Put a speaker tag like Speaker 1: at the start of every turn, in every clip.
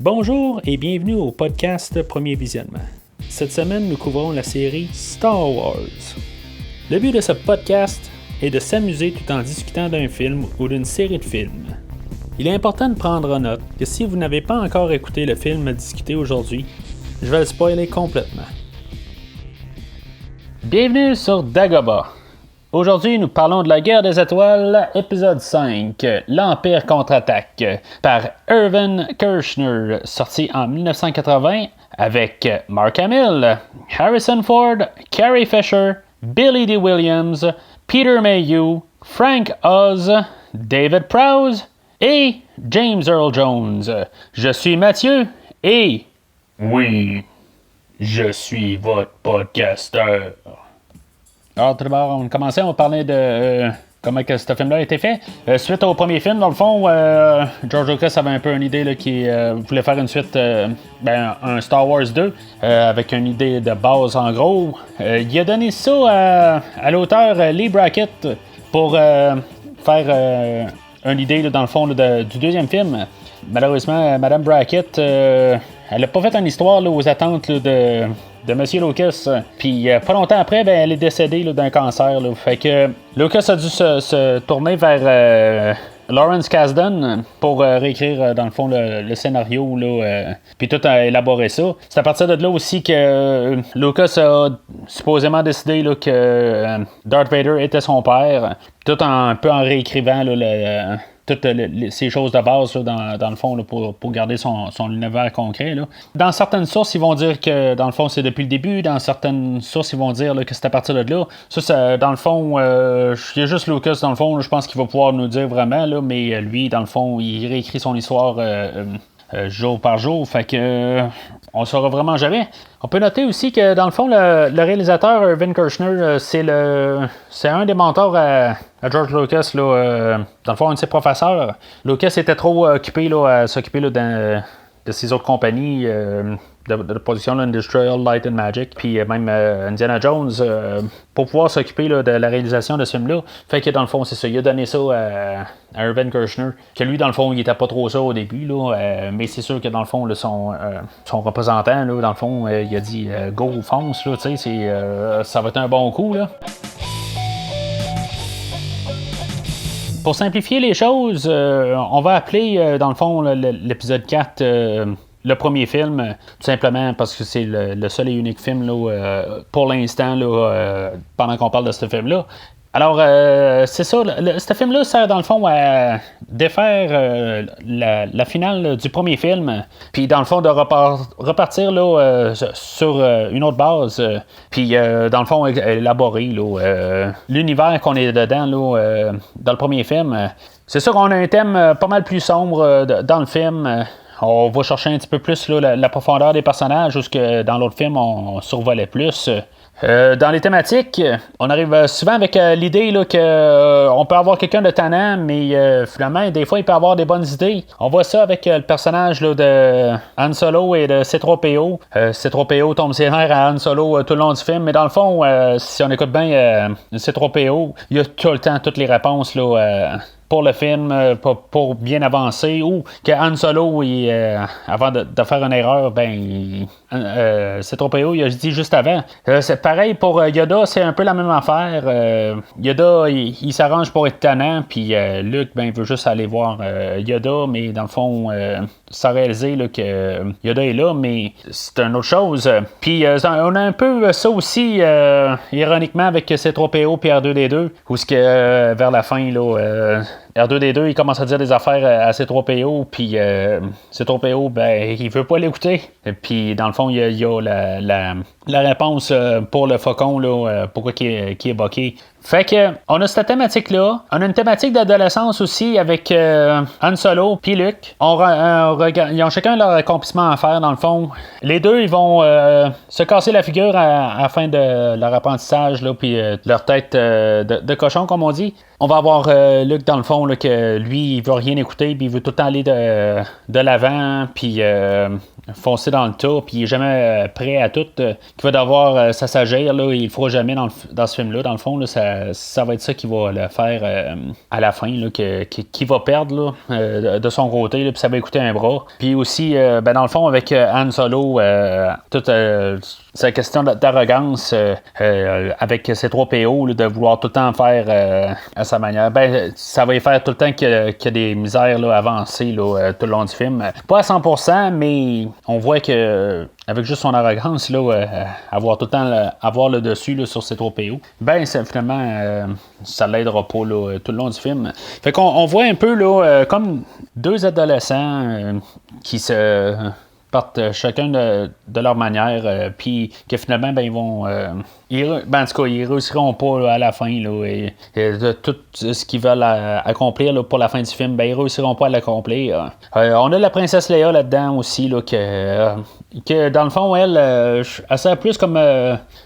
Speaker 1: Bonjour et bienvenue au podcast Premier Visionnement. Cette semaine, nous couvrons la série Star Wars. Le but de ce podcast est de s'amuser tout en discutant d'un film ou d'une série de films. Il est important de prendre en note que si vous n'avez pas encore écouté le film à discuter aujourd'hui, je vais le spoiler complètement. Bienvenue sur Dagobah. Aujourd'hui, nous parlons de la guerre des étoiles, épisode 5, l'Empire contre-attaque, par Irvin Kershner, sorti en 1980, avec Mark Hamill, Harrison Ford, Carrie Fisher, Billy Dee Williams, Peter Mayhew, Frank Oz, David Prowse et James Earl Jones. Je suis Mathieu et... Oui, je suis votre podcasteur. Alors, tout d'abord, on commençait, on parlait de comment que ce film-là a été fait. Suite au premier film, dans le fond, George Lucas avait un peu une idée qui voulait faire une suite, un Star Wars 2, avec une idée de base en gros. Il a donné ça à l'auteur Leigh Brackett pour faire une idée, dans le fond, du deuxième film. Malheureusement, Madame Brackett, elle n'a pas fait une histoire aux attentes de M. Lucas. Puis pas longtemps après, elle est décédée d'un cancer. Fait que Lucas a dû se tourner vers Lawrence Kasdan pour réécrire dans le fond le scénario, puis tout a élaboré ça. C'est à partir de là aussi que Lucas a supposément décidé que Darth Vader était son père, tout un peu en réécrivant toutes ces choses de base dans le fond pour garder son univers concret. Dans certaines sources, ils vont dire que dans le fond c'est depuis le début. Dans certaines sources, ils vont dire que c'est à partir de là. Ça dans le fond, il y a juste Lucas dans le fond. Je pense qu'il va pouvoir nous dire vraiment, mais lui, dans le fond, il réécrit son histoire jour par jour. Fait que on ne saura vraiment jamais. On peut noter aussi que dans le fond, le réalisateur Irvin Kershner, c'est un des mentors à George Lucas. Dans le fond, un de ses professeurs. Lucas était trop occupé à s'occuper de ses autres compagnies de production, Industrial Light and Magic, puis même Indiana Jones, pour pouvoir s'occuper de la réalisation de ce film-là. Fait que dans le fond, c'est ça. Il a donné ça à Irvin Kershner, que lui, dans le fond, il était pas trop ça au début, mais c'est sûr que dans le fond, son représentant, dans le fond, il a dit go, fonce, ça va être un bon coup. Pour simplifier les choses, on va appeler, dans le fond, l'épisode 4 le premier film, tout simplement parce que c'est le seul et unique film pour l'instant, pendant qu'on parle de ce film-là. Alors, c'est ça, ce film-là sert dans le fond à défaire la finale du premier film, puis dans le fond de repartir sur une autre base, puis dans le fond élaborer l'univers qu'on est dedans dans le premier film. C'est sûr qu'on a un thème pas mal plus sombre dans le film. On va chercher un petit peu plus la profondeur des personnages, où dans l'autre film, on survolait plus. Dans les thématiques, on arrive souvent avec l'idée qu'on peut avoir quelqu'un de tannant, mais finalement, des fois, il peut avoir des bonnes idées. On voit ça avec le personnage de Han Solo et de C-3PO. C-3PO tombe ses nerfs à Han Solo tout le long du film, mais dans le fond, si on écoute bien C-3PO, il y a tout le temps toutes les réponses pour le film, pour bien avancer, ou que Han Solo, avant de faire une erreur, C-3PO, il a dit juste avant. C'est pareil pour Yoda, c'est un peu la même affaire. Yoda, il s'arrange pour être tannant, puis Luke, il veut juste aller voir Yoda, mais dans le fond, sans réaliser que Yoda est là, mais c'est une autre chose. Puis on a un peu ça aussi, ironiquement, avec C-3PO et R2-D2, où vers la fin, R2-D2, il commence à dire des affaires à C-3PO, puis C-3PO, il veut pas l'écouter. Puis dans le fond, il y a la réponse pour le faucon, pourquoi qui est boqué. Fait que, on a cette thématique-là. On a une thématique d'adolescence aussi avec Han Solo puis Luke. Ils ont chacun leur accomplissement à faire, dans le fond. Les deux, ils vont se casser la figure à la fin de leur apprentissage, puis leur tête de cochon, comme on dit. On va avoir Luke, dans le fond, que lui, il veut rien écouter, puis il veut tout le temps aller de l'avant, puis foncer dans le tas, puis il est jamais prêt à tout, qu'il va devoir s'assagir, là, il le fera jamais dans ce film-là. Dans le fond, là, ça va être ça qui va le faire à la fin, là, qui va perdre là, de son côté, puis ça va coûter un bras. Puis aussi, dans le fond, avec Han Solo, toute sa question d'arrogance avec ses 3 PO, là, de vouloir tout le temps faire à sa manière, ça va y faire tout le temps qu'il y a des misères là, avancées là, tout le long du film. Pas à 100%, mais on voit que avec juste son arrogance, là, avoir tout le temps avoir le dessus là, sur ses 3 PO, finalement, ça l'aidera pas là, tout le long du film. Fait qu'on voit un peu là, comme 2 adolescents qui se partent chacun de leur manière, puis que finalement, ils vont... en tout cas, ils réussiront pas là, à la fin, là, et de tout ce qu'ils veulent accomplir là, pour la fin du film, ils réussiront pas à l'accomplir. On a la princesse Leia là-dedans aussi, là, que dans le fond, elle sert plus comme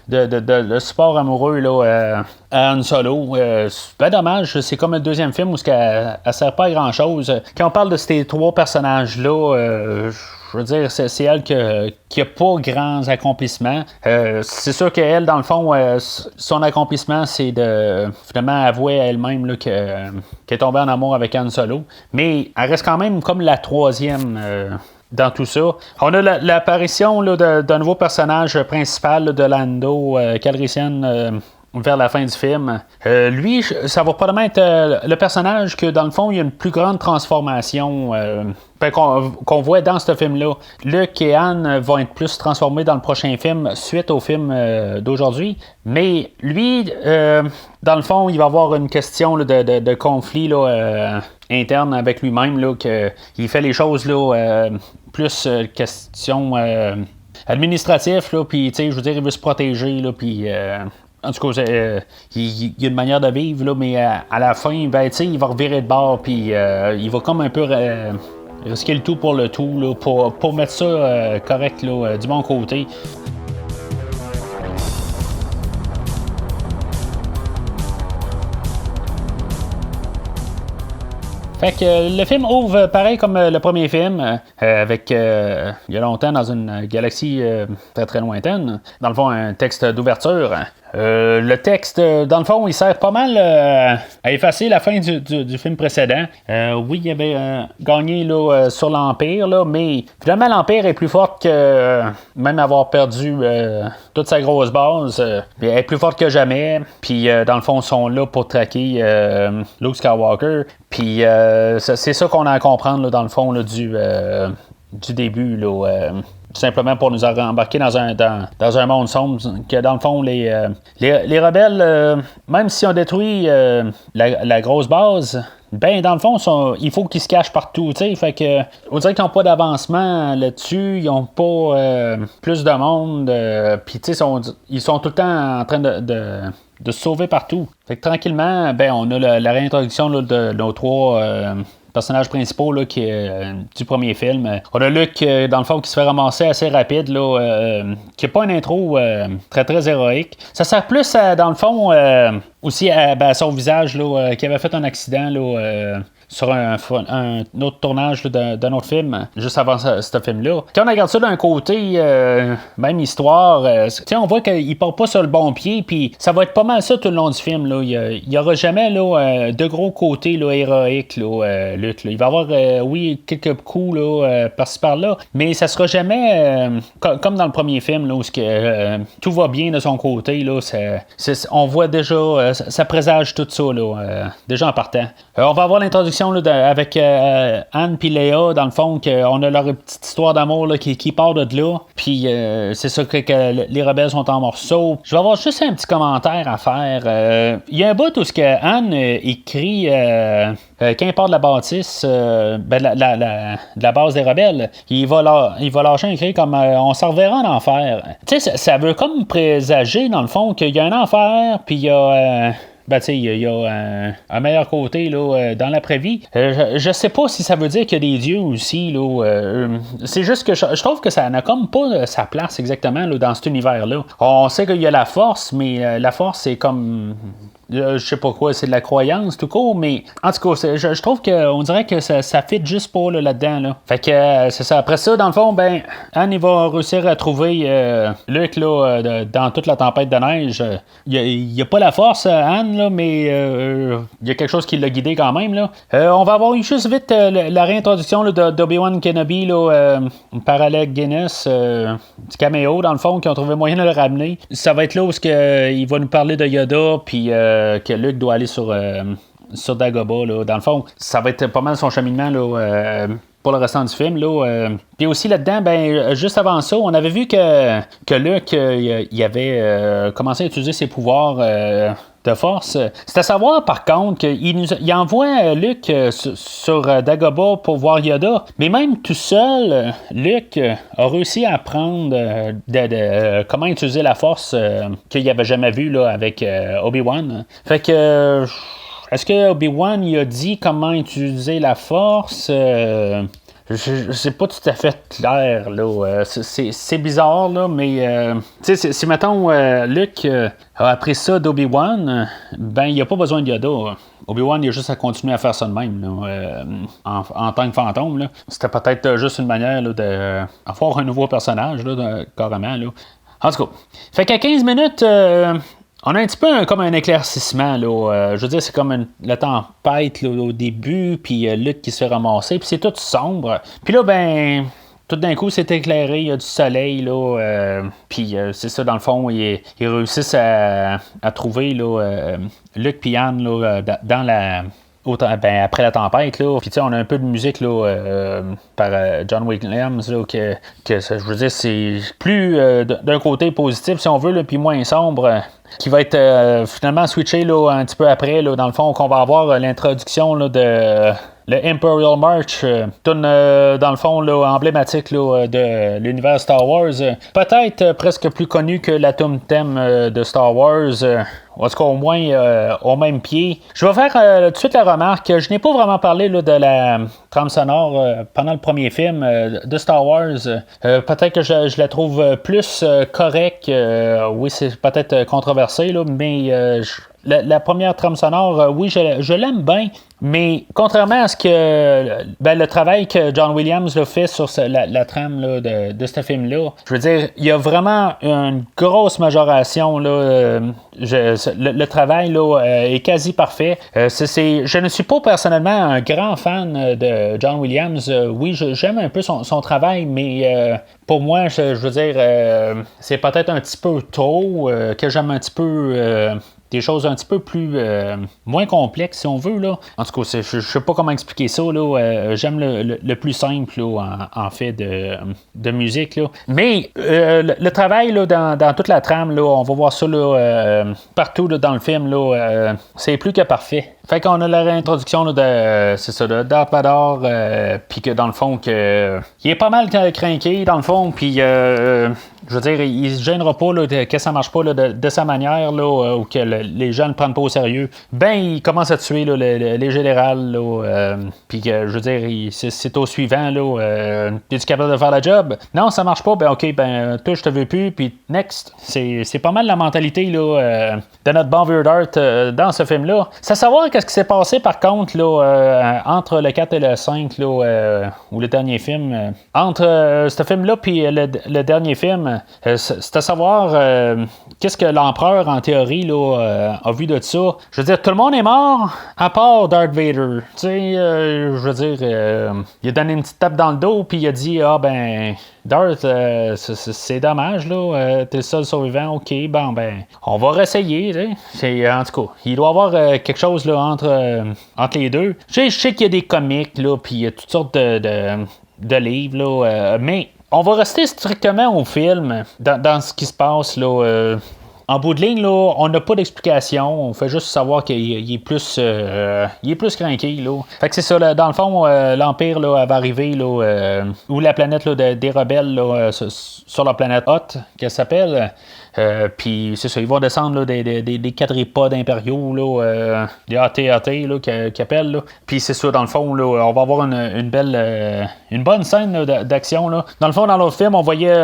Speaker 1: de support amoureux là, à Han Solo. C'est dommage, c'est comme le deuxième film où elle sert pas à grand-chose. Quand on parle de ces 3 personnages-là, je veux dire, c'est elle qui a pas grands accomplissements. C'est sûr qu'elle, dans le fond, son accomplissement, c'est de finalement avouer à elle-même là, qu'elle est tombée en amour avec Han Solo. Mais elle reste quand même comme la 3e dans tout ça. On a l'apparition là, d'un nouveau personnage principal là, de Lando Calrissian vers la fin du film. Lui, ça va probablement être le personnage que, dans le fond, il y a une plus grande transformation qu'on voit dans ce film-là. Luke et Han vont être plus transformés dans le prochain film suite au film d'aujourd'hui. Mais lui, dans le fond, il va avoir une question là, de conflit là, interne avec lui-même, là, qu'il fait les choses là, plus question administrative, là, puis je veux dire, il veut se protéger, là, puis en tout cas, il y a une manière de vivre, là, mais à la fin, il va revirer de bord, puis il va comme un peu risquer le tout pour le tout, là, pour mettre ça correct là, du bon côté. Fait que le film ouvre pareil comme le premier film, avec il y a longtemps dans une galaxie très très lointaine. Dans le fond, un texte d'ouverture. Le texte, dans le fond, il sert pas mal à effacer la fin du film précédent. Oui, il avait gagné là, sur l'Empire, là, mais finalement, l'Empire est plus forte que même avoir perdu toute sa grosse base. Elle est plus forte que jamais. Puis, dans le fond, ils sont là pour traquer Luke Skywalker. Puis, c'est ça qu'on a à comprendre, là, dans le fond, là, du début, là. Tout simplement pour nous embarquer dans un monde sombre, que dans le fond, les rebelles, même si on détruit la grosse base, dans le fond, il faut qu'ils se cachent partout, tu sais, fait que on dirait qu'ils n'ont pas d'avancement là-dessus, ils n'ont pas plus de monde, puis tu sais, ils sont tout le temps en train de se sauver partout. Fait que tranquillement, on a la réintroduction là, de nos 3 personnages principaux là, qui est du premier film. On a Luke, dans le fond, qui se fait ramasser assez rapide, là, qui n'a pas une intro très très héroïque. Ça sert plus, dans le fond, aussi à son visage, là, qui avait fait un accident là, sur un autre tournage là, d'un autre film, juste avant ce film-là. Quand on regarde ça d'un côté, même histoire, on voit qu'il part pas sur le bon pied, puis ça va être pas mal ça tout le long du film. Là. Il y aura jamais là, de gros côtés là, héroïques, là, Luke. Là. Il va y avoir, oui, quelques coups là, par-ci par-là, mais ça sera jamais comme dans le premier film, là, où tout va bien de son côté. Là, on voit déjà, ça présage tout ça, là, déjà en partant. On va avoir l'introduction là, avec Anne et Léa, dans le fond, qu'on a leur petite histoire d'amour là, qui part de là. Puis c'est ça que les rebelles sont en morceaux. Je vais avoir juste un petit commentaire à faire. Il y a un bout où Anne écrit quand il part de la bâtisse, de la base des rebelles, il va lâcher un cri comme on s'en reverra en enfer. Tu sais, ça veut comme présager, dans le fond, qu'il y a un enfer, puis il y a ben, tu sais, il y a un meilleur côté là, dans l'après-vie. Je sais pas si ça veut dire qu'il y a des dieux aussi. Là, c'est juste que je trouve que ça n'a comme pas sa place exactement là, dans cet univers-là. On sait qu'il y a la force, mais la force, c'est comme... je sais pas quoi, c'est de la croyance tout court, mais en tout cas, je trouve qu'on dirait que ça fit juste pas là-dedans. Là. Fait que c'est ça. Après ça, dans le fond, ben, Anne, il va réussir à trouver Luc là, dans toute la tempête de neige. Il n'y a pas la force, Anne, là, mais il y a quelque chose qui l'a guidé quand même. Là. On va avoir juste vite la réintroduction là, d'Obi-Wan Kenobi par Alec Guinness, du caméo, dans le fond, qui ont trouvé moyen de le ramener. Ça va être là où il va nous parler de Yoda, puis que Luke doit aller sur Dagobah. Là. Dans le fond, ça va être pas mal son cheminement là, pour le restant du film. Là. Puis aussi là-dedans, ben, juste avant ça, on avait vu que Luke il avait commencé à utiliser ses pouvoirs de force. C'est à savoir, par contre, qu'il envoie Luke sur Dagobah pour voir Yoda. Mais même tout seul, Luke a réussi à apprendre comment utiliser la force qu'il n'avait jamais vue là, avec Obi-Wan. Fait que... est-ce que Obi-Wan il a dit comment utiliser la force? C'est pas tout à fait clair, là. C'est bizarre, là, mais si mettons Luke a appris ça d'Obi-Wan, ben il a pas besoin de Yoda. Obi-Wan il a juste à continuer à faire ça de même là, en tant que fantôme. Là. C'était peut-être juste une manière là, d'avoir un nouveau personnage, là, carrément. Là. En tout cas, fait qu'à 15 minutes. On a un petit peu comme un éclaircissement. Là, je veux dire, c'est comme la tempête là, au début, puis Luke qui se fait ramasser, puis c'est tout sombre. Puis là, ben, tout d'un coup, c'est éclairé, il y a du soleil, là, puis c'est ça, dans le fond, ils réussissent à trouver là, Luke et Anne là, dans la... après la tempête, là. Puis, tu sais, on a un peu de musique, là, par John Williams, là, que je veux dire, c'est plus d'un côté positif, si on veut, puis moins sombre, qui va être finalement switché, là, un petit peu après, là, dans le fond, qu'on va avoir l'introduction, là, de... le Imperial March, tune dans le fond là, emblématique là, de l'univers Star Wars. Peut-être presque plus connu que la tune thème de Star Wars. En tout cas, au moins au même pied. Je vais faire tout de suite la remarque. Je n'ai pas vraiment parlé là, de la trame sonore pendant le premier film de Star Wars. Peut-être que je la trouve plus correcte. Oui, c'est peut-être controversé, là, mais la première trame sonore, oui, je l'aime bien. Mais contrairement à ce que le travail que John Williams a fait sur la trame là, de ce film-là, je veux dire, il y a vraiment une grosse majoration. Le travail là, est quasi parfait. Je ne suis pas personnellement un grand fan de John Williams. Oui, j'aime un peu son travail, mais pour moi, je veux dire, c'est peut-être un petit peu tôt, que j'aime un petit peu... des choses un petit peu plus moins complexes, si on veut. Là. En tout cas, je ne sais pas comment expliquer ça. Là. J'aime le plus simple là, en fait de musique. Là. Mais le travail là, dans toute la trame, là, on va voir ça là, partout là, dans le film. Là, c'est plus que parfait. Fait qu'on a la réintroduction là, de Darth Vader, puis que dans le fond, il est pas mal craqué, dans le fond, puis je veux dire, il se gênera pas là, que ça marche pas là, de sa manière, là, ou que les gens ne le prennent pas au sérieux. Ben, il commence à tuer là, les générales, puis je veux dire, c'est au suivant, là, es-tu capable de faire la job? Non, ça marche pas, ben ok, ben toi je te veux plus, puis next. C'est pas mal la mentalité là, de notre bon vieux Darth dans ce film-là. C'est à savoir qu'est-ce qui s'est passé par contre là, entre le 4 et le 5 là, ou le dernier film. Entre ce film-là puis le dernier film, c'est à savoir qu'est-ce que l'empereur en théorie là, a vu de ça. Je veux dire, tout le monde est mort à part Darth Vader. Tu sais, je veux dire, il a donné une petite tape dans le dos puis il a dit ah ben Darth, c'est dommage là, t'es le seul survivant. Ok, bon ben on va réessayer. En tout cas, il doit y avoir quelque chose là, entre les deux. Je sais qu'il y a des comics, là, puis il y a toutes sortes de livres, là, mais on va rester strictement au film, dans ce qui se passe, là. En bout de ligne, là, on n'a pas d'explication. On fait juste savoir qu'il est plus craqué. Là. Fait que c'est ça. Là, dans le fond, l'Empire là, va arriver là, où la planète là, des rebelles là, sur la planète Hoth, qu'elle s'appelle. Puis c'est ça, ils vont descendre là, des quadripodes impériaux, là, des AT-AT qu'ils appellent. Là. Puis c'est ça, dans le fond, là, on va avoir une belle, une bonne scène là, d'action. Là. Dans le fond, dans l'autre film, on voyait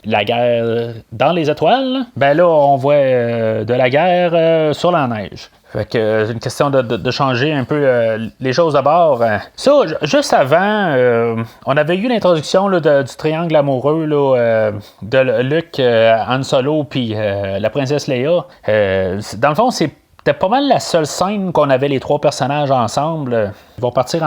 Speaker 1: la guerre dans les étoiles. Là. Ben là, on voit de la guerre sur la neige. Fait que c'est une question de changer un peu les choses de bord. Ça, juste avant, on avait eu l'introduction là, du triangle amoureux là, de Luke, Han Solo puis la princesse Leia. Dans le fond, c'était pas mal la seule scène qu'on avait les trois personnages ensemble. Ils vont partir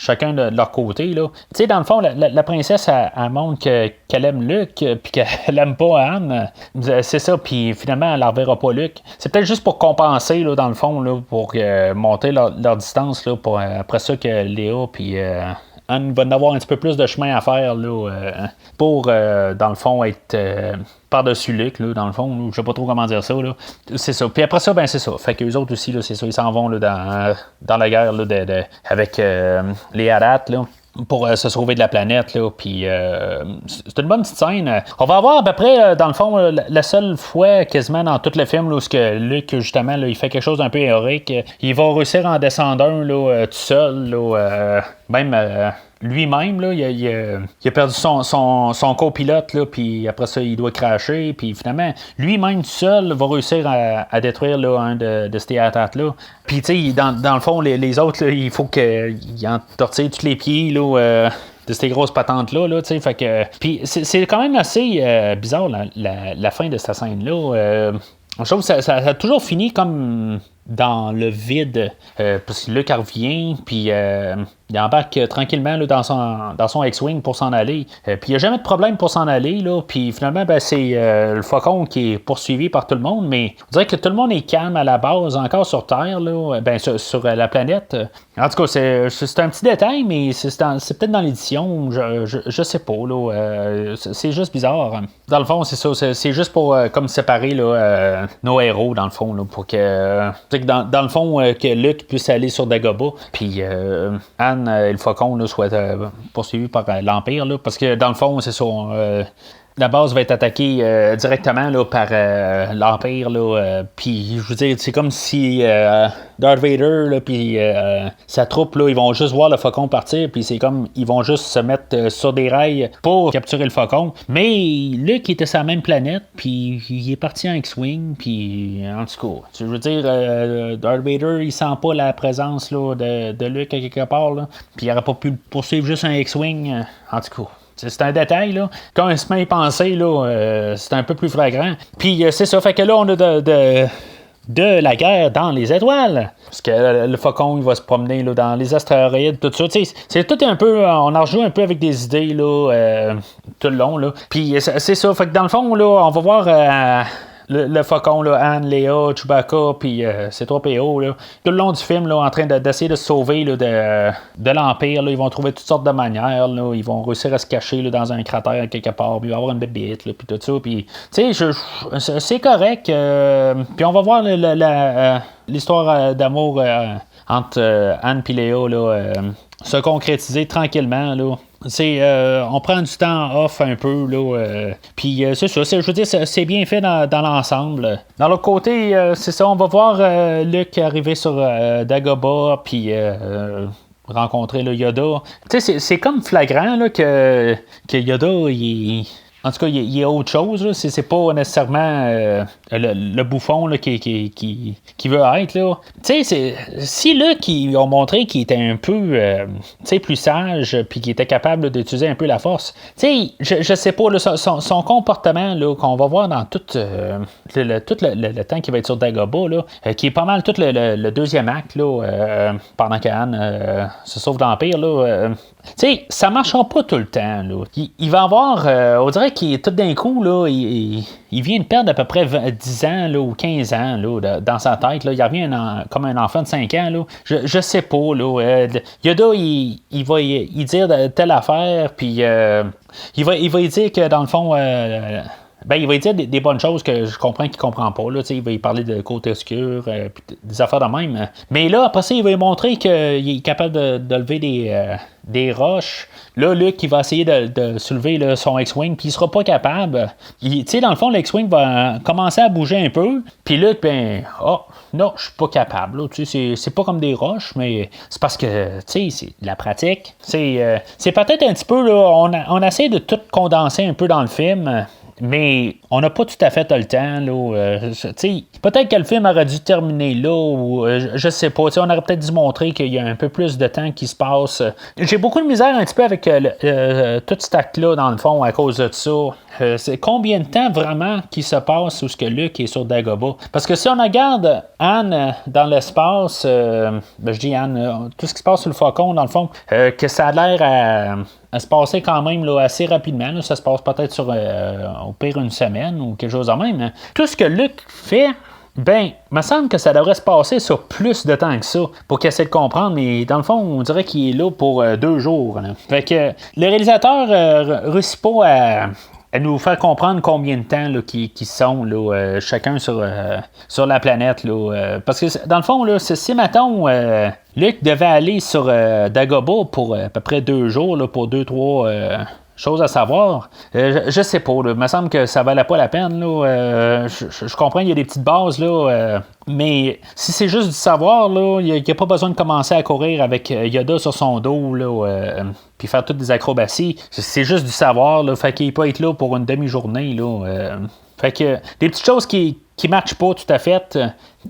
Speaker 1: chacun de leur côté. Tu sais, dans le fond, la princesse, elle montre qu'elle aime Luke, puis qu'elle aime pas Anne. C'est ça, puis finalement, elle ne reverra pas Luke. C'est peut-être juste pour compenser, là, dans le fond, là, pour monter leur distance, là, pour, après ça que Léa, puis Anne va en avoir un petit peu plus de chemin à faire là, pour, dans le fond, être par-dessus Luke, là, dans le fond. Là, je sais pas trop comment dire ça. Là. C'est ça. Puis après ça, ben c'est ça. Fait qu'eux autres aussi, là, c'est ça. Ils s'en vont là, dans la guerre là, avec les Harats, là. Pour se sauver de la planète, là, puis c'est une bonne petite scène. On va avoir à peu près, dans le fond, la seule fois quasiment dans tout le film là, où Luke, justement, là, il fait quelque chose d'un peu héroïque. Il va réussir à en descendre un là, tout seul, là, même lui-même, là, il a perdu son copilote, là, puis après ça, il doit cracher, puis finalement, lui-même tout seul va réussir à détruire là, un de ces attaques-là. Puis, tu sais, dans le fond, les autres, là, il faut qu'ils en tortillent tous les pieds, là, de ces grosses patentes-là, là, tu sais, fait que... Puis, c'est quand même assez bizarre, la fin de cette scène-là. Je trouve que ça a toujours fini comme dans le vide, parce que Luke revient, puis il embarque tranquillement là, dans son X-Wing pour s'en aller. Puis il n'y a jamais de problème pour s'en aller, là, puis finalement, ben, c'est le Faucon qui est poursuivi par tout le monde, mais on dirait que tout le monde est calme à la base, encore sur Terre, là, ben, sur la planète. En tout cas, c'est un petit détail, mais c'est peut-être dans l'édition, je sais pas, là, c'est juste bizarre. Dans le fond, c'est ça, c'est juste pour comme séparer là, nos héros, dans le fond, là, pour que... dans le fond, que Luke puisse aller sur Dagobah, puis Anne et le Faucon là, soient poursuivis par l'Empire, là, parce que dans le fond, c'est ça, la base va être attaquée directement là, par l'Empire. Puis, je veux dire, c'est comme si Darth Vader là, puis sa troupe, là, ils vont juste voir le Faucon partir, puis c'est comme, ils vont juste se mettre sur des rails pour capturer le Faucon. Mais Luke était sur la même planète, puis il est parti en X-Wing, puis en tout cas, je veux dire, Darth Vader, il sent pas la présence là, de Luke à quelque part, là, puis il aurait pas pu poursuivre juste un X-Wing, en tout cas. C'est un détail, là. Quand on se met à y penser, là, c'est un peu plus flagrant. Puis c'est ça, fait que là, on a de la guerre dans les étoiles. Parce que le Faucon, il va se promener là, dans les astéroïdes, tout ça. C'est tout un peu... On en rejoue un peu avec des idées, là, tout le long, là. Puis c'est ça, fait que dans le fond, là, on va voir... Le Faucon, là, Anne, Léa, Chewbacca, puis C-3PO, là, tout le long du film, là, en train d'essayer de se sauver là, de l'Empire. Là, ils vont trouver toutes sortes de manières. Là, ils vont réussir à se cacher là, dans un cratère quelque part, puis il va y avoir une bébite, puis tout ça. Puis, tu sais, c'est correct. Puis on va voir l'histoire d'amour entre Anne et Léa là, se concrétiser tranquillement, là. On prend du temps off un peu, là. Puis c'est ça, je veux dire, c'est bien fait dans l'ensemble. Dans l'autre côté, c'est ça, on va voir Luke arriver sur Dagobah, puis rencontrer le Yoda. Tu sais, c'est comme flagrant là, que Yoda, en tout cas, il y a autre chose. Là. C'est pas nécessairement le bouffon là, qui veut être. Là. Tu sais, si là, qui ont montré qu'il était un peu plus sage, puis qu'il était capable là, d'utiliser un peu la force, tu sais, je sais pas, là, son comportement là, qu'on va voir dans tout le temps qu'il va être sur Dagobah, là, qui est pas mal tout le deuxième acte, là, pendant qu'Anne se sauve d'Empire, là. Tu sais, ça marchera pas tout le temps. Là. Il va avoir, on dirait qu'il tout d'un coup, là, il vient de perdre à peu près 10 ans là, ou 15 ans là, dans sa tête. Là. Il revient comme un enfant de 5 ans. Là. Je sais pas. Là, Yoda, il va y dire telle affaire, puis il va y dire que dans le fond, Ben, il va lui dire des bonnes choses que je comprends qu'il comprend pas. Là, il va lui parler de côté obscur, des affaires de même. Mais là, après ça, il va lui montrer qu'il est capable de lever des roches. Là, Luke, il va essayer de soulever là, son X-Wing, puis il sera pas capable. Dans le fond, l'X-Wing va commencer à bouger un peu. Puis Luke, ben, non, je suis pas capable. Là, c'est pas comme des roches, mais c'est parce que, c'est de la pratique. C'est peut-être un petit peu, là, on essaie de tout condenser un peu dans le film. Mais on n'a pas tout à fait le temps. Là, peut-être que le film aurait dû terminer là, ou je sais pas. On aurait peut-être dû montrer qu'il y a un peu plus de temps qui se passe. J'ai beaucoup de misère un petit peu avec tout cet acte-là, dans le fond, à cause de ça. C'est combien de temps vraiment qui se passe où ce que Luke est sur Dagobah? Parce que si on regarde Anne dans l'espace, je dis Anne, tout ce qui se passe sur le Faucon, dans le fond, que ça a l'air à se passer quand même là, assez rapidement. Là. Ça se passe peut-être sur au pire une semaine ou quelque chose de même. Hein. Tout ce que Luke fait, ben, il me semble que ça devrait se passer sur plus de temps que ça pour qu'il essaie de comprendre, mais dans le fond, on dirait qu'il est là pour 2 jours. Là. Fait que le réalisateur réussit pas à nous faire comprendre combien de temps là, qu'ils sont là, chacun sur la planète. Là, parce que dans le fond, là, si mettons Luke devait aller sur Dagobah pour à peu près 2 jours, là, pour 2-3 choses à savoir, je sais pas, là, il me semble que ça valait pas la peine. Là, je comprends, il y a des petites bases, là, mais si c'est juste du savoir, là, il n'y a pas besoin de commencer à courir avec Yoda sur son dos, là, puis faire toutes des acrobaties. C'est juste du savoir, là, fait qu'il peut être là pour une demi-journée. Là, fait que des petites choses qui matchent pas tout à fait.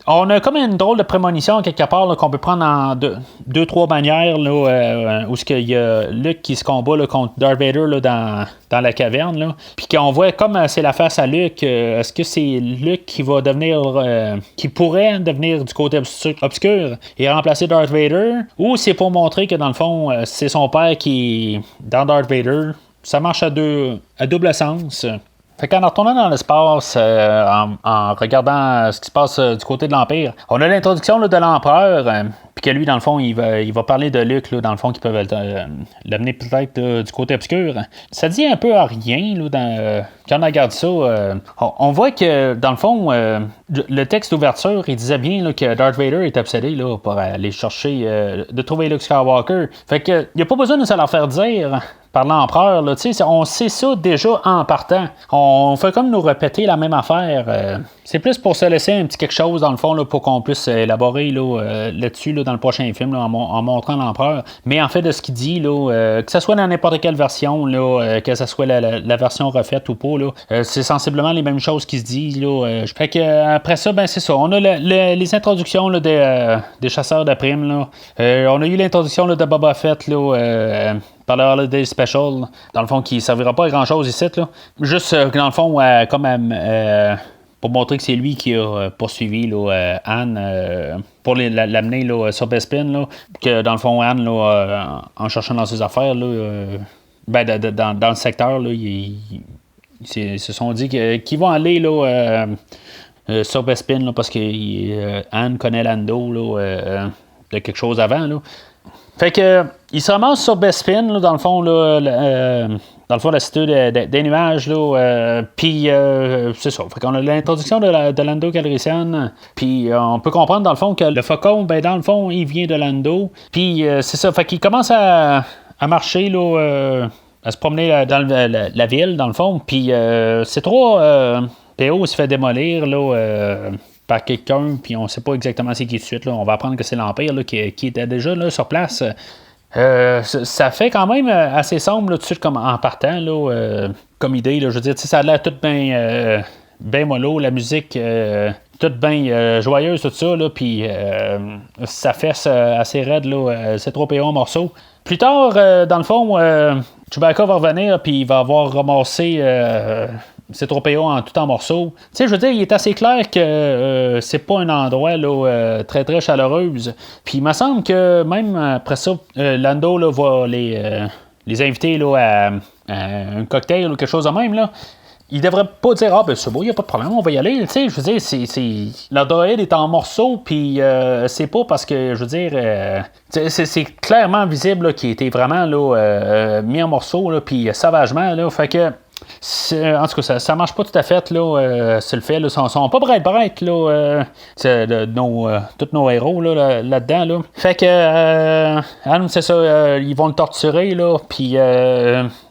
Speaker 1: On a comme une drôle de prémonition quelque part là, qu'on peut prendre en 2-3 manières là, où il y a Luke qui se combat là, contre Darth Vader là, dans la caverne. Là. Puis qu'on voit comme c'est la face à Luke, est-ce que c'est Luke qui va devenir qui pourrait devenir du côté obscur et remplacer Darth Vader, ou c'est pour montrer que dans le fond c'est son père qui est dans Darth Vader. Ça marche à double sens. Fait qu'en retournant dans l'espace, en regardant ce qui se passe du côté de l'Empire, on a l'introduction là, de l'Empereur, puis que lui, dans le fond, il va parler de Luke, là, dans le fond, qui peuvent l'amener peut-être du côté obscur. Ça dit un peu à rien, là, quand on regarde ça. On voit que, dans le fond, le texte d'ouverture, il disait bien là, que Darth Vader est obsédé là, pour aller chercher, de trouver Luke Skywalker. Fait que, il n'y a pas besoin de se leur faire dire par l'empereur, là, on sait ça déjà en partant. On fait comme nous répéter la même affaire. C'est plus pour se laisser un petit quelque chose, dans le fond, là, pour qu'on puisse élaborer là-dessus là, dans le prochain film, là, en montrant l'empereur. Mais en fait, de ce qu'il dit, là, que ce soit dans n'importe quelle version, là, que ce soit la version refaite ou pas, là, c'est sensiblement les mêmes choses qui se disent. Là, fait que, après ça, ben c'est ça. On a les introductions là, des chasseurs de primes. Là. On a eu l'introduction là, de Boba Fett, là, par le Holiday Special, dans le fond, qui ne servira pas à grand-chose ici. Là. Juste, dans le fond, comme pour montrer que c'est lui qui a poursuivi là, Anne pour l'amener là, sur Bespin. Là, que, dans le fond, Anne, là, en cherchant dans ses affaires, là, dans le secteur, là, ils se sont dit qu'ils vont aller là, sur Bespin là, parce que Anne connaît Lando là, de quelque chose avant. Là. Fait que il se ramasse sur Bespin, là, dans le fond, là, dans le fond, la cité des nuages, là, puis c'est ça. Fait qu'on a l'introduction de Lando Calrissian, puis on peut comprendre, dans le fond, que le Faucon, ben, dans le fond, il vient de Lando, puis c'est ça. Fait qu'il commence à marcher, là, à se promener dans la ville, dans le fond, puis c'est trop... Théo se fait démolir, là... par quelqu'un, puis on sait pas exactement c'est qui tout de suite. Là. On va apprendre que c'est l'Empire là, qui était déjà là, sur place. Ça fait quand même assez sombre là, tout de suite comme en partant là, comme idée. Là, je veux dire, ça a l'air tout bien mollo, la musique toute bien joyeuse, tout ça, là, puis ça fesse assez raide, là, c'est trop en morceaux. Plus tard, dans le fond, Chewbacca va revenir, puis il va avoir ramassé C-3PO en tout en morceaux. Tu sais, je veux dire, il est assez clair que c'est pas un endroit là, très très chaleureuse. Puis il me semble que même après ça, Lando là, va les inviter là, à un cocktail ou quelque chose de même. Là. Il devrait pas dire ah ben c'est beau, il n'y a pas de problème, on va y aller. Tu sais, je veux dire, la droïde est en morceaux, puis c'est pas parce que, je veux dire, c'est clairement visible là, qu'il était vraiment là, mis en morceaux, là, puis sauvagement. Là, fait que en tout cas, ça marche pas tout à fait, là, c'est le fait, là, sont pas bright, là, tous nos héros, là-dedans, là. Fait que, Anne, c'est ça, ils vont le torturer, là, puis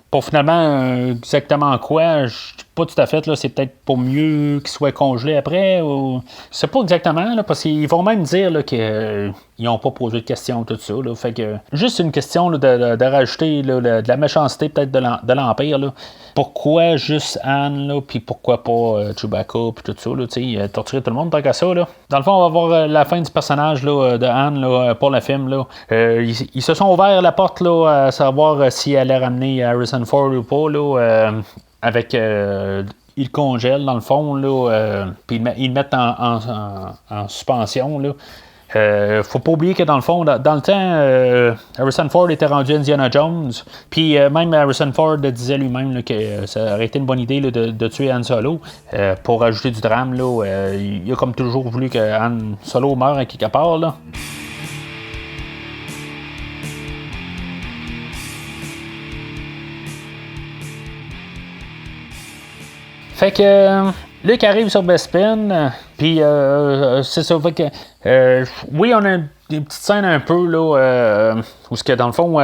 Speaker 1: pour finalement, exactement quoi, je sais pas tout à fait, là, c'est peut-être pour mieux qu'il soit congelé après, ou... Je sais pas exactement, là, parce qu'ils vont même dire, là, qu'ils n'ont pas posé de questions, tout ça, là, fait que, juste une question, là, de rajouter, là, de la méchanceté, peut-être, de l'Empire, là. Pourquoi juste Anne, là, puis pourquoi pas Chewbacca, puis tout ça, là, tu sais, torturer tout le monde tant qu'à ça, là. Dans le fond, on va voir la fin du personnage, là, de Anne, là, pour le film, là. Ils se sont ouverts la porte, là, à savoir si elle allait ramener Harrison Ford ou pas, là, avec... ils le congèlent, dans le fond, là, puis ils le mettent en suspension, là. Faut pas oublier que dans le fond, dans le temps, Harrison Ford était rendu Indiana Jones, puis même Harrison Ford disait lui-même là, que ça aurait été une bonne idée là, de tuer Han Solo pour ajouter du drame. Là, il a comme toujours voulu que Han Solo meure à quelque part. Là. Fait que Luke arrive sur Bespin, puis c'est ça. Fait que oui, on a une petite scène un peu là, où ce que dans le fond,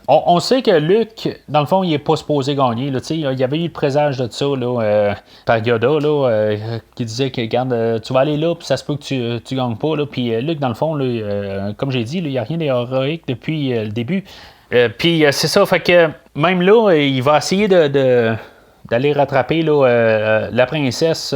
Speaker 1: on sait que Luke, dans le fond, il est pas supposé gagner. Là, il y avait eu le présage de ça là, par Yoda là, qui disait que regarde, tu vas aller là, puis ça se peut que tu gagnes pas. Puis Luke, dans le fond, là, comme j'ai dit, il n'y a rien d'héroïque depuis le début. Puis c'est ça, fait que même là, il va essayer d'aller rattraper là, la princesse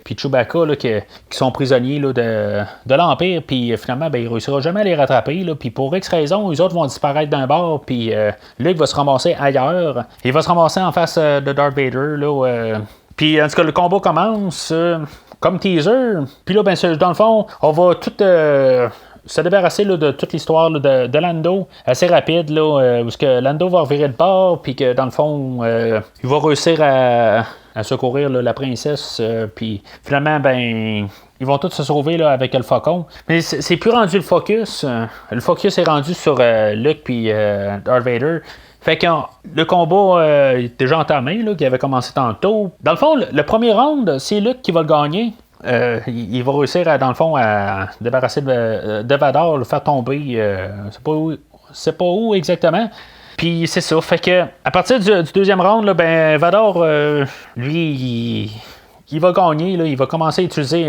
Speaker 1: puis Chewbacca là, qui sont prisonniers là, de l'Empire, puis finalement, ben, il ne réussira jamais à les rattraper, là, puis pour X raison, les autres vont disparaître d'un bord, puis Luke va se ramasser ailleurs. Il va se ramasser en face de Darth Vader, là, puis en tout cas, le combat commence comme teaser, puis là, ben, dans le fond, on va tout... se débarrasser là, de toute l'histoire là, de Lando assez rapide là, parce que Lando va revirer de bord puis que dans le fond il va réussir à secourir là, la princesse puis finalement ben ils vont tous se sauver là, avec le faucon. Mais c'est plus rendu le focus. Le focus est rendu sur Luke puis Darth Vader. Fait que le combat est déjà entamé, là, qui avait commencé tantôt. Dans le fond, le premier round, c'est Luke qui va le gagner. Il va réussir dans le fond à débarrasser de Vador, le faire tomber. C'est pas où exactement. Puis c'est ça. Fait que à partir du deuxième round, là, ben Vador, lui, il va gagner. Là, il va commencer à utiliser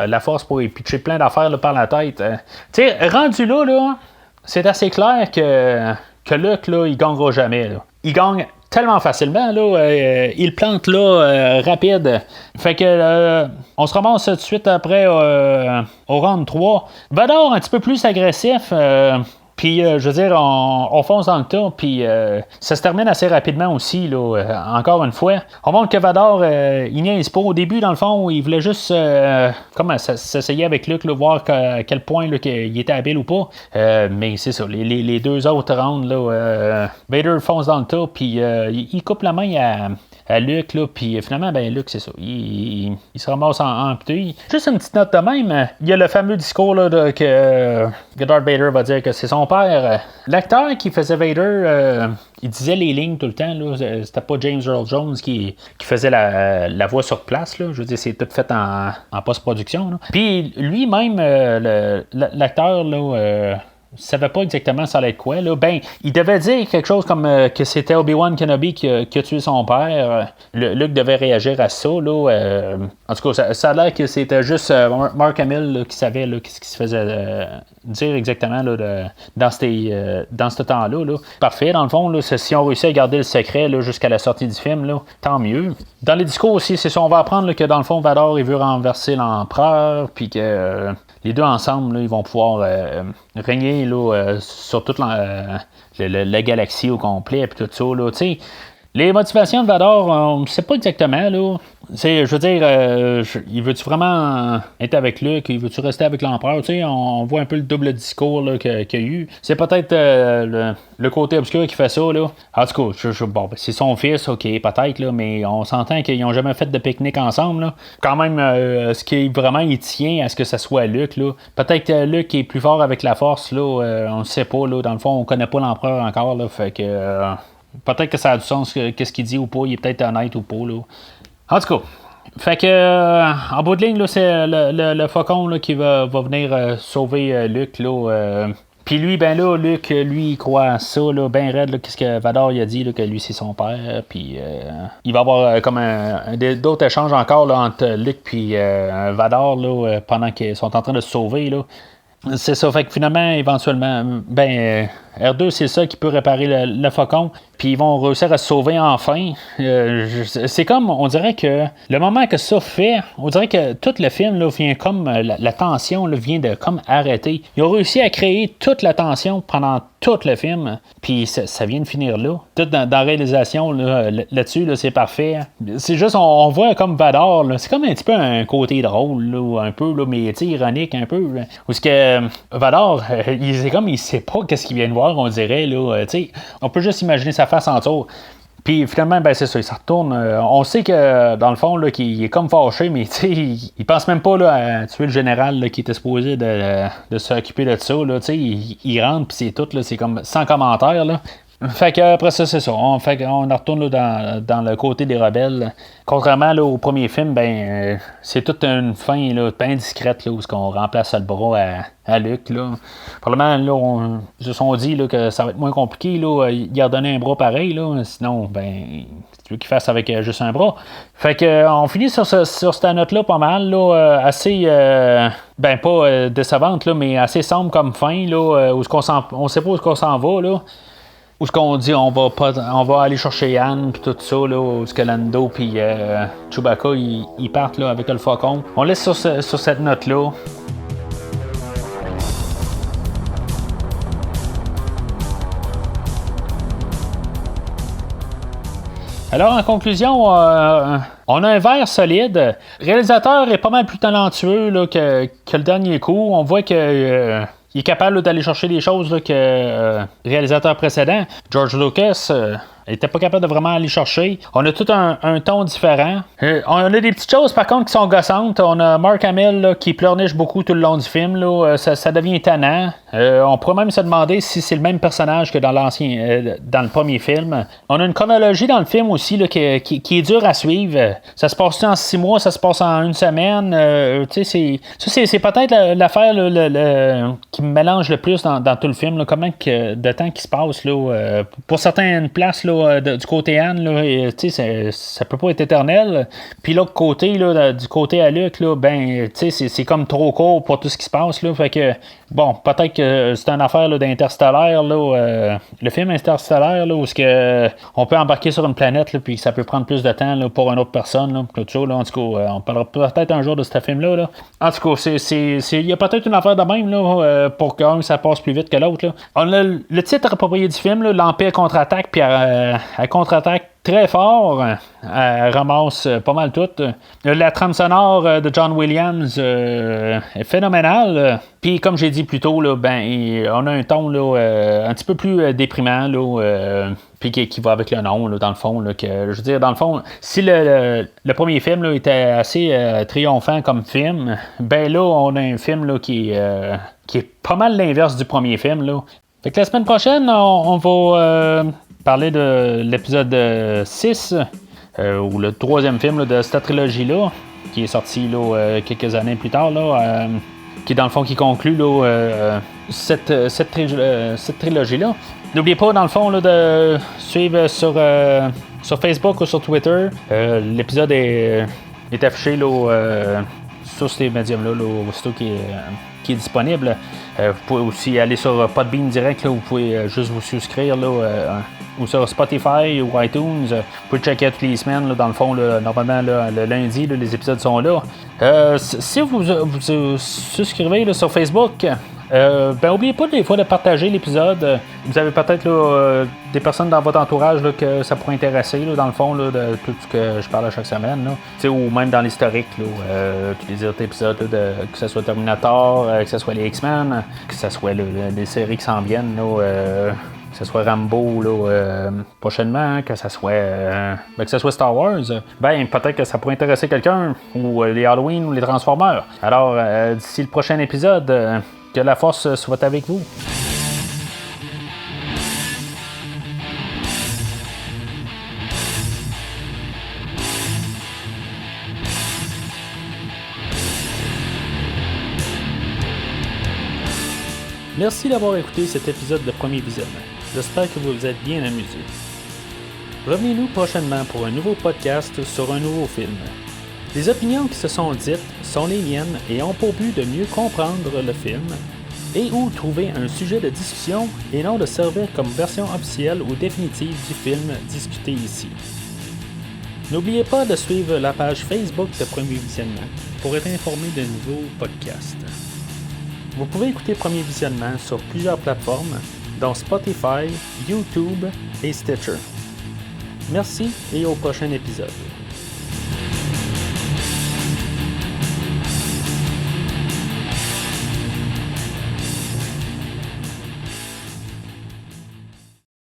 Speaker 1: la force pour y pitcher plein d'affaires là, par la tête. Tu sais, rendu là, c'est assez clair que Luke, là, il gagnera jamais. Là. Il gagne tellement facilement, là, il plante là, rapide. Fait que on se ramasse tout de suite après au round 3. Vador un petit peu plus agressif. Puis, je veux dire, on fonce dans le tas, puis ça se termine assez rapidement aussi, là, encore une fois. On montre que Vador, il niaise pas. Au début, dans le fond, il voulait juste comme s'essayer avec Luke, là, voir à quel point là, qu'il était habile ou pas. Mais c'est ça, les deux autres rounds, là, Vader fonce dans le tas, puis il coupe la main à Luke, là, puis finalement, ben Luke, c'est ça, il se ramasse en petit. Juste une petite note de même, il y a le fameux discours là, que Darth Vader va dire que c'est son père. L'acteur qui faisait Vader, il disait les lignes tout le temps, là, c'était pas James Earl Jones qui faisait la voix sur place, là. Je veux dire, c'est tout fait en post-production. Là. Puis lui-même, l'acteur, là... savait pas exactement ça allait être quoi. Là. Ben, il devait dire quelque chose comme que c'était Obi-Wan Kenobi qui a tué son père. Luke devait réagir à ça. Là, en tout cas, ça a l'air que c'était juste Mark Hamill là, qui savait là, ce qui se faisait dire exactement là, dans ce temps-là. Là. Parfait, dans le fond, là, si on réussit à garder le secret là, jusqu'à la sortie du film, là, tant mieux. Dans les discours aussi, c'est ça, on va apprendre là, que dans le fond, Vador il veut renverser l'empereur, puis que les deux ensemble, là, ils vont pouvoir régner là, sur toute la galaxie au complet, puis tout ça. Là, les motivations de Vador, on ne sait pas exactement. Là. Je veux dire, il veut-tu vraiment être avec Luke? Il veut-tu rester avec l'empereur? On voit un peu le double discours là, qu'il y a eu. C'est peut-être le côté obscur qui fait ça. Là. En tout cas, bon, c'est son fils, ok, peut-être, là, mais on s'entend qu'ils n'ont jamais fait de pique-nique ensemble. Là. Quand même, ce qui vraiment il tient à ce que ça soit Luke. Là. Peut-être que Luke est plus fort avec la force. Là, on ne sait pas. Là. Dans le fond, on ne connaît pas l'empereur encore. Là, fait que... Peut-être que ça a du sens, qu'est-ce qu'il dit ou pas, il est peut-être honnête ou pas. Là. En tout cas, fait que en bout de ligne, là, c'est le faucon là, qui va venir sauver Luke. Puis lui, ben là, Luke, lui, il croit à ça, là, ben raide, là, qu'est-ce que Vador il a dit, là, que lui, c'est son père, puis il va y avoir comme d'autres échanges encore là, entre Luke puis Vador, là, pendant qu'ils sont en train de se sauver, là. C'est ça, fait que finalement, éventuellement, R2, c'est ça qui peut réparer le faucon, puis ils vont réussir à se sauver enfin. C'est comme, on dirait que le moment que ça fait, on dirait que tout le film là, vient comme, la tension là, vient de comme arrêter. Ils ont réussi à créer toute la tension pendant tout le film, puis ça vient de finir là. Tout dans la réalisation là-dessus, là, c'est parfait. C'est juste, on voit comme Vador, là, c'est comme un petit peu un côté drôle, là, un peu, là, mais ironique un peu. Là, où ce que Vador, c'est comme il sait pas qu'est-ce qu'il vient de voir, on dirait. Là, on peut juste imaginer sa face en tour. Puis finalement, ben c'est ça, il se retourne. On sait que dans le fond, là, qu'il est comme fâché, mais il pense même pas là, à tuer le général là, qui était supposé de s'occuper de ça. Là, il rentre, puis c'est tout, là, c'est comme sans commentaire. Là. Fait que après ça, c'est ça. On retourne là, dans le côté des rebelles. Contrairement là, au premier film, c'est toute une fin là, bien discrète là, où on remplace le bras à Luke. Là. Probablement, là, ils se sont dit là, que ça va être moins compliqué. Là, il a redonné un bras pareil. Là, sinon, c'est lui qui fasse avec juste un bras. Fait que on finit sur cette note-là pas mal. Là, assez pas décevante, là, mais assez sombre comme fin. Là, où on sait pas où on s'en va. Là. Où ce qu'on dit on va aller chercher Yann puis tout ça là, où ce que Lando puis Chewbacca ils partent là avec le faucon. On laisse sur cette note là. Alors en conclusion, on a un verre solide. Le réalisateur est pas mal plus talentueux là, que le dernier coup. On voit que il est capable là, d'aller chercher des choses là, que le réalisateur précédent, George Lucas, n'était pas capable de vraiment aller chercher. On a tout un ton différent. On a des petites choses par contre qui sont gossantes. On a Mark Hamill là, qui pleurniche beaucoup tout le long du film. Là. Ça devient tannant. On pourrait même se demander si c'est le même personnage que dans le premier film. On a une chronologie dans le film aussi là, qui est dure à suivre. Ça se passe en 6 mois, ça se passe en une semaine. C'est peut-être l'affaire qui me mélange le plus dans tout le film. Là, comment de temps qui se passe là, pour certaines places là, du côté Anne, là, ça peut pas être éternel. Puis l'autre côté, là, du côté à Luc, là, c'est comme trop court pour tout ce qui se passe. Là, fait que, bon, peut-être que c'est une affaire là, d'Interstellaire, là, le film Interstellaire, là, où on peut embarquer sur une planète, là, puis ça peut prendre plus de temps là, pour une autre personne. Là, tout ça, là, en tout cas, on parlera peut-être un jour de ce film-là. Là. En tout cas, il y a peut-être une affaire de même là, pour qu'un ça passe plus vite que l'autre. Là. On a le titre approprié du film, là, l'Empire contre-attaque, puis elle contre-attaque très fort, elle ramasse pas mal tout. La trame sonore de John Williams est phénoménale. Puis comme j'ai dit plus tôt, là, on a un ton là, un petit peu plus déprimant, là, puis qui va avec le nom, là, dans le fond. Là, je veux dire, dans le fond, si le premier film là, était assez triomphant comme film, là, on a un film là, qui est pas mal l'inverse du premier film. Là. Fait que la semaine prochaine, on va parler de l'épisode 6, ou le troisième film là, de cette trilogie-là, qui est sorti là, quelques années plus tard, là, qui dans le fond qui conclut là, cette trilogie-là. N'oubliez pas, dans le fond, là, de suivre sur Facebook ou sur Twitter. L'épisode est affiché là, sur ces médiums-là, aussitôt qui est disponible. Vous pouvez aussi aller sur Podbean direct, là, vous pouvez juste vous souscrire là, ou sur Spotify ou iTunes. Vous pouvez checker toutes les semaines, là, dans le fond, là, normalement là, le lundi, là, les épisodes sont là. Si vous souscrivez là, sur Facebook, n'oubliez pas des fois de partager l'épisode. Vous avez peut-être là, des personnes dans votre entourage là, que ça pourrait intéresser, là, dans le fond, là, de tout ce que je parle à chaque semaine. Là. Ou même dans l'historique, tous les autres épisodes, là, que ce soit Terminator, que ce soit les X-Men, que ce soit là, les séries qui s'en viennent. Là, que ce soit Rambo là, prochainement, que ce soit Star Wars, peut-être que ça pourrait intéresser quelqu'un, ou les Halloween ou les Transformers. Alors, d'ici le prochain épisode, que la force soit avec vous. Merci d'avoir écouté cet épisode de Premier Visionnement. J'espère que vous vous êtes bien amusés. Revenez-nous prochainement pour un nouveau podcast sur un nouveau film. Les opinions qui se sont dites sont les miennes et ont pour but de mieux comprendre le film et ou trouver un sujet de discussion et non de servir comme version officielle ou définitive du film discuté ici. N'oubliez pas de suivre la page Facebook de Premier Visionnement pour être informé de nouveaux podcasts. Vous pouvez écouter Premier Visionnement sur plusieurs plateformes, dont Spotify, YouTube et Stitcher. Merci et au prochain épisode.